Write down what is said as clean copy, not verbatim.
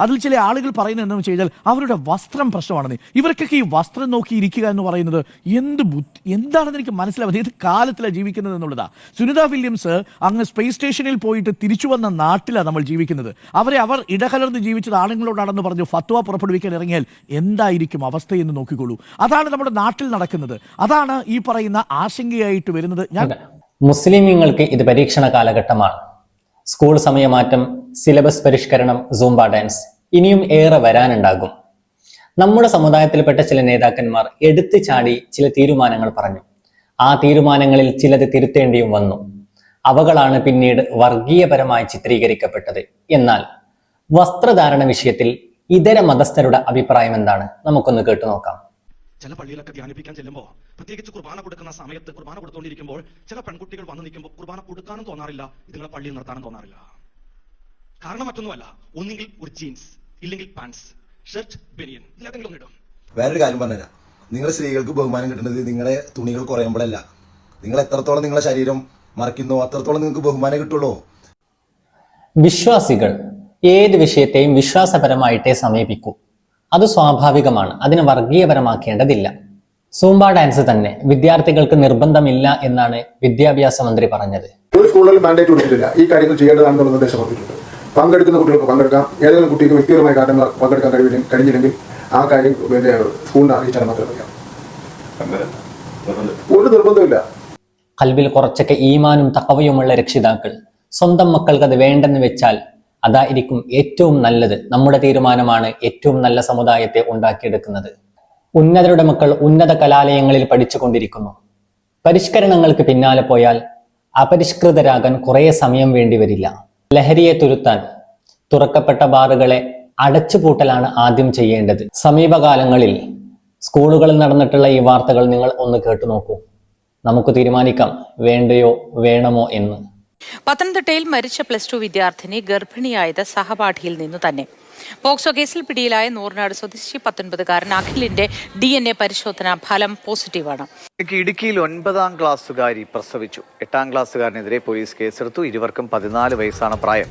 അതിൽ ചില ആളുകൾ പറയുന്നത് എന്താണെന്ന് വെച്ച് കഴിഞ്ഞാൽ അവരുടെ വസ്ത്രം പ്രശ്നമാണെന്ന്. ഇവർക്കൊക്കെ ഈ വസ്ത്രം നോക്കി ഇരിക്കുക എന്ന് പറയുന്നത് എന്താണെന്ന് എനിക്ക് മനസ്സിലാവുന്നത്. ഏത് കാലത്തിലാണ് ജീവിക്കുന്നത് എന്നുള്ളതാണ്. സുനിത വില്യംസ് അങ്ങ് സ്പേസ് സ്റ്റേഷനിൽ പോയിട്ട് തിരിച്ചു വന്ന നാട്ടിലാണ് നമ്മൾ ജീവിക്കുന്നത്. അവർ ഇടകലർന്ന് ജീവിച്ചത് ആണുങ്ങളോടാണെന്ന് പറഞ്ഞു ഫത്വ പുറപ്പെടുവിക്കാൻ ഇറങ്ങിയാൽ എന്തായിരിക്കും അവസ്ഥയെന്ന് നോക്കിക്കോളൂ. അതാണ് നമ്മുടെ നാട്ടിൽ നടക്കുന്നത്. അതാണ് ഈ പറയുന്ന ആശങ്കയായിട്ട് വരുന്നത്. മുസ്ലിമീങ്ങൾക്ക് ഇത് പരീക്ഷണ കാലഘട്ടമാണ്. സ്കൂൾ സമയമാറ്റം, സിലബസ് പരിഷ്കരണം, സൂംബ ഡാൻസ്, ഇനിയും ഏറെ വരാനുണ്ടാകും. നമ്മുടെ സമുദായത്തിൽപ്പെട്ട ചില നേതാക്കന്മാർ എടുത്തു ചാടി ചില തീരുമാനങ്ങൾ പറഞ്ഞു. ആ തീരുമാനങ്ങളിൽ ചിലത് തിരുത്തേണ്ടിയും വന്നു. അവകളാണ് പിന്നീട് വർഗീയപരമായി ചിത്രീകരിക്കപ്പെട്ടത്. എന്നാൽ വസ്ത്രധാരണ വിഷയത്തിൽ ഇതര മതസ്ഥരുടെ അഭിപ്രായം എന്താണ്? നമുക്കൊന്ന് കേട്ടു നോക്കാം. ചില പള്ളിയിലൊക്കെ ധ്യാനിപ്പിക്കാൻ ചെല്ലുമ്പോൾ, പ്രത്യേകിച്ച് കുർബാന കൊടുക്കുന്ന സമയത്ത് കുർബാന കൊടുത്തുകൊണ്ടിരിക്കുമ്പോൾ ചില പെൺകുട്ടികൾ വന്ന് നിൽക്കുമ്പോൾ കുർബാന കൊടുക്കാനും തോന്നാറില്ല, ഇതുങ്ങളെ പള്ളിയിൽ നിർത്താനും തോന്നാറില്ല. കാരണം മറ്റൊന്നുമല്ല, ഒന്നുകിൽ ഒരു ജീൻസ്, ഇല്ലെങ്കിൽ പാൻസ്, ഷർട്ട്, ബനിയൻ, ഇതിലേതെങ്കിലും ഒന്നിടും. വേറൊരു കാര്യം പറഞ്ഞുതരാം. നിങ്ങളുടെ സ്ത്രീകൾക്ക് ബഹുമാനം കിട്ടുന്നത് നിങ്ങളുടെ തുണികൾ കുറയുമ്പോഴല്ല. നിങ്ങൾ എത്രത്തോളം നിങ്ങളുടെ ശരീരം മറയ്ക്കുന്നോ അത്രത്തോളം നിങ്ങൾക്ക് ബഹുമാനം കിട്ടുള്ളൂ. വിശ്വാസികൾ ഏത് വിഷയത്തെയും വിശ്വാസപരമായിട്ടേ സമീപിക്കൂ. അത് സ്വാഭാവികമാണ്. അതിനെ വർഗീയപരമാക്കേണ്ടതില്ല. സൂംബ ഡാൻസ് തന്നെ വിദ്യാർത്ഥികൾക്ക് നിർബന്ധമില്ല എന്നാണ് വിദ്യാഭ്യാസ മന്ത്രി പറഞ്ഞത്. ഒരു സ്കൂളിൽ മാൻഡേറ്റ് കൊടുത്തിട്ടില്ല, ഈ കാര്യങ്ങൾ ചെയ്യേണ്ടതാണെന്നുള്ള നിർദ്ദേശം കൊടുത്തിട്ടുണ്ട്. പങ്കെടുക്കുന്ന കുട്ടികൾക്ക് പങ്കെടുക്കാം. ഏതെങ്കിലും കുട്ടിക്ക് വ്യക്തിപരമായ കാര്യങ്ങൾ പങ്കെടുക്കാൻ കഴിഞ്ഞില്ലെങ്കിൽ ആ കാര്യം സ്കൂളിനെ അറിയിച്ചാൽ മാത്രമേ അറിയാം. ഒരു നിർബന്ധമില്ല. ഖൽബിൽ കുറച്ചൊക്കെ ഈമാനും തഖവയുമുള്ള രക്ഷിതാക്കൾ സ്വന്തം മക്കൾക്ക് അത് വേണ്ടെന്ന് വെച്ചാൽ അതായിരിക്കും ഏറ്റവും നല്ലത്. നമ്മുടെ തീരുമാനമാണ് ഏറ്റവും നല്ല സമുദായത്തെ ഉണ്ടാക്കിയെടുക്കുന്നത്. ഉന്നതരുടെ മക്കൾ ഉന്നത കലാലയങ്ങളിൽ പഠിച്ചുകൊണ്ടിരിക്കുന്നു. പരിഷ്കരണങ്ങൾക്ക് പിന്നാലെ പോയാൽ അപരിഷ്കൃതരാകാൻ കുറേ സമയം വേണ്ടി വരില്ല. ലഹരിയെ തുരുത്താൻ തുറക്കപ്പെട്ട ബാറുകളെ അടച്ചുപൂട്ടലാണ് ആദ്യം ചെയ്യേണ്ടത്. സമീപകാലങ്ങളിൽ സ്കൂളുകളിൽ നടന്നിട്ടുള്ള ഈ വാർത്തകൾ നിങ്ങൾ ഒന്ന് കേട്ടു നോക്കൂ. നമുക്ക് തീരുമാനിക്കാം വേണ്ടയോ വേണമോ എന്ന്. പത്തനംതിട്ടയിൽ മരിച്ച +2 വിദ്യാർത്ഥിനി ഗർഭിണിയായത് സഹപാഠിയിൽ നിന്നു തന്നെ. പോക്സോ കേസിൽ പിടിയിലായ നൂറിനാട് സ്വദേശി 19-കാരൻ അഖിലിന്റെ DNA പരിശോധനാ ഫലം പോസിറ്റീവാണ്. ഇടുക്കിയിൽ 9ാം ക്ലാസ്സുകാരി പ്രസവിച്ചു. 8ാം ക്ലാസ്സുകാരനെതിരെ പോലീസ് കേസെടുത്തു. ഇരുവർക്കും 14 വയസ്സാണ് പ്രായം.